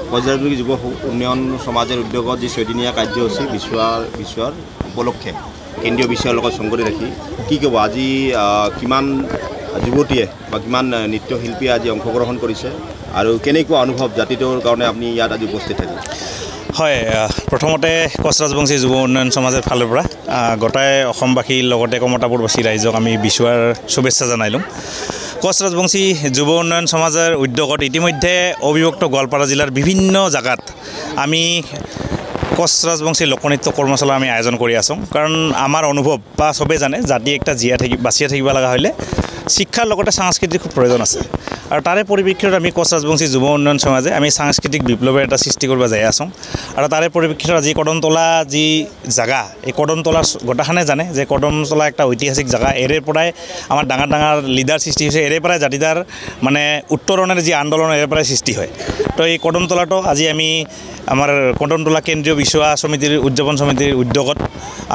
কক্সবাজাৰ যুব উন্নয়ন সমাজেৰ উদ্যোগত যে 6দিনীয়া কাৰ্যসূচী বিশ্বৰ উপলক্ষে কেন্দ্ৰীয় বিশ্বৰ লগত সংগতি ৰাখি কি ক'ব আজি কিমান যুৱতীয়ে বা কিমান নৃত্যশিল্পীয়ে আজি অংশগ্ৰহণ কৰিছে আৰু কেনেকুৱা অনুভৱ জাতিটোৰ কাৰণে আপুনি ইয়াত আজি উপস্থিত থাকে হয় প্ৰথমতে কচ ৰাজবংশী যুৱ উন্নয়ন সমাজৰ ফালৰ পৰা গোটাই অসমবাসীৰ লগতে কমতাপুৰবাসী ৰাইজক আমি বিশ্বৰ শুভেচ্ছা জনাইলোঁ কচ ৰাজবংশী যুৱ উন্নয়ন সমাজৰ উদ্যোগত ইতিমধ্যে অবিভক্ত গোৱালপাৰা জিলাৰ বিভিন্ন জাগাত আমি কচ ৰাজবংশী লোকনৃত্য কৰ্মশালা আমি আয়োজন কৰি আছোঁ কাৰণ আমাৰ অনুভৱ বা সবে জানে জাতি একটা বাচিয়া থাকিব লগা হলে শিক্ষাৰ লগতে সাংস্কৃতিক খুব প্ৰয়োজন আছে আৰু তাৰে পৰিপ্ৰেক্ষিতত আমি কচ ৰাজবংশী যুৱ উন্নয়ন সমাজে আমি সাংস্কৃতিক বিপ্লৱৰ এটা সৃষ্টি কৰিব যাই আছোঁ আৰু তাৰে পৰিপ্ৰেক্ষিতত আজি কদমতলা যি জাগা এই কদমতলা গোটাখানে জানে যে কদমতলা একটা ঐতিহাসিক জাগা এৰে পৰাই আমাৰ ডাঙৰ ডাঙৰ লিডাৰ সৃষ্টি হৈছে এৰে পৰাই জাতিদাৰ মানে উত্তৰণৰ যি আন্দোলন এৰে পৰাই সৃষ্টি হয় তো এই কদমতলাটো আজি আমি আমাৰ কদমতলা কেন্দ্ৰীয় বিশ্ব সমিতিৰ উদযাপন সমিতিৰ উদ্যোগত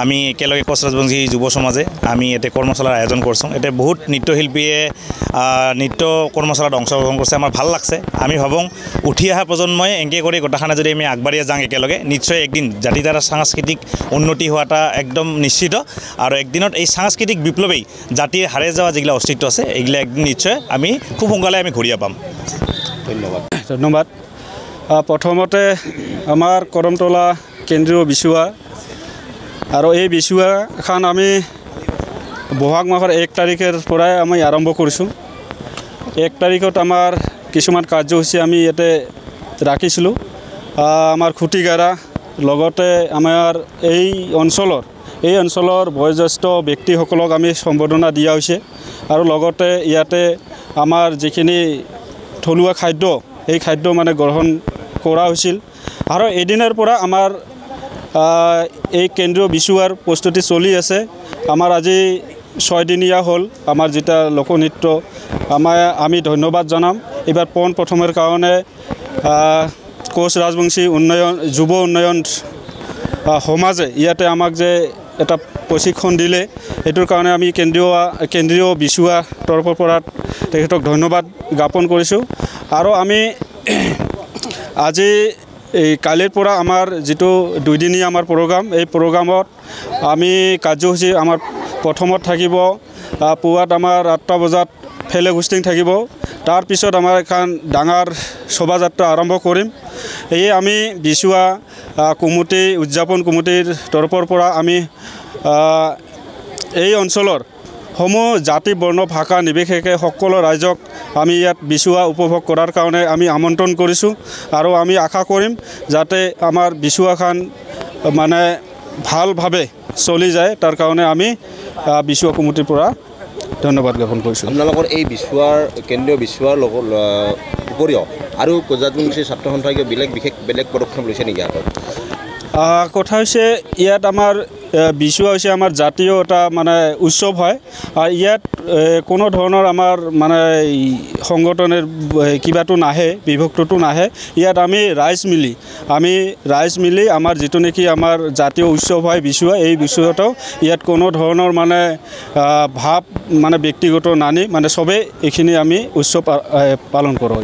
আমি একেলগে কচ ৰাজবংশী যুৱ সমাজে আমি এতে কৰ্মশালাৰ আয়োজন কৰিছোঁ এতে বহুত নৃত্যশিল্পীয়ে নৃত্য কৰ্মশালাত অংশগ্ৰহণ কৰিছে আমাৰ ভাল লাগছে আমি ভাবোঁ উঠি অহা প্ৰজন্মই এংকে কৰি গোটাখানে যদি আমি আগবাঢ়ি যাওঁ একেলগে নিশ্চয় একদিন জাতিদাৰ সাংস্কৃতিক উন্নতি হোৱাটা একদম নিশ্চিত আৰু একদিনত এই সাংস্কৃতিক বিপ্লৱেই জাতিৰ হাৰে যোৱা যিগিলা অস্তিত্ব আছে এইগিলা একদিন নিশ্চয় আমি খুব সোনকালে আমি ঘূৰিয়া পাম ধন্যবাদ প্ৰথমতে আমাৰ কদমতলা কেন্দ্ৰীয় বিচুৱা আৰু এই বিচুৱাখন আমি বহাগ মাহৰ 1 তাৰিখৰ পৰাই আমি আৰম্ভ কৰিছোঁ 1 তাৰিখত আমাৰ কিছুমান কাৰ্যসূচী আমি ইয়াতে ৰাখিছিলোঁ আমাৰ খুঁটিগাৰা লগতে আমাৰ এই অঞ্চলৰ বয়োজ্যেষ্ঠ ব্যক্তিসকলক আমি সম্বৰ্ধনা দিয়া হৈছে আৰু লগতে ইয়াতে আমাৰ যিখিনি থলুৱা খাদ্য এই খাদ্য মানে গ্ৰহণ কৰা হৈছিল আৰু এদিনৰ পৰা আমাৰ এই কেন্দ্ৰীয় বিচুৱাৰ প্ৰস্তুতি চলি আছে আমাৰ আজি 6 দিনীয়া হ'ল আমাৰ যেটা লোকনৃত্য আমি ধন্যবাদ জনাম এবাৰ প্ৰথমৰ কাৰণে কোচ ৰাজবংশী যুৱ উন্নয়ন সমাজে ইয়াতে আমাক যে এটা প্ৰশিক্ষণ দিলে এটোৰ কাৰণে আমি কেন্দ্ৰীয় বিচুৱা তৰফৰ পৰা তেখেতক ধন্যবাদ জ্ঞাপন কৰিছোঁ আৰু আমি আজি এই কালিৰ পৰা আমাৰ যেটো 2 দিনীয়া আমাৰ প্ৰগ্ৰাম এই প্ৰগ্ৰামত আমি কাৰ্যসূচী আমাৰ প্ৰথমত থাকিব পুৱাত আমাৰ 8টা বজাত ফেলে হোষ্টিং থাকিব তাৰ পিছত আমাৰ এখন ডাঙৰ শোভাযাত্ৰা আৰম্ভ কৰিম এই আমি বিচুৱা কমিটি উদযাপন কমিটিৰ তৰফৰ পৰা আমি এই অঞ্চলৰ সমূহ জাতি বৰ্ণ ভাষা নিৰ্বিশেষে সকলো ৰাইজক আমি ইয়াত বিচুৱা উপভোগ কৰাৰ কাৰণে আমি আমন্ত্ৰণ কৰিছোঁ আৰু আমি আশা কৰিম যাতে আমাৰ বিচুৱাখন মানে ভালভাৱে চলি যায় তাৰ কাৰণে আমি বিচুৱা কমিটিৰ পৰা ধন্যবাদ জ্ঞাপন কৰিছোঁ আপোনালোকৰ এই বিচুৱাৰ কেন্দ্ৰীয় বিচুৱাৰ উপৰিও আৰু কক্সবাজাৰ ছাত্ৰ সন্থাই বেলেগ পদক্ষেপ লৈছে নেকি আগত কথা হৈছে ইয়াত আমাৰ বিচুৱা হৈছে আমাৰ জাতীয় এটা মানে উৎসৱ হয় আৰু ইয়াত কোনো ধৰণৰ আমাৰ মানে সংগঠনৰ কিবাটো নাহে বিভক্তটো নাহে ইয়াত আমি ৰাইজ মিলি আমাৰ যেটো নেকি আমাৰ জাতীয় উৎসৱ হয় বিচুৱা এই বিচুৱাটো ইয়াত কোনো ধৰণৰ মানে ভাৱ মানে ব্যক্তিগত নানি মানে সবে এইখিনি আমি উৎসৱ পালন কৰোঁ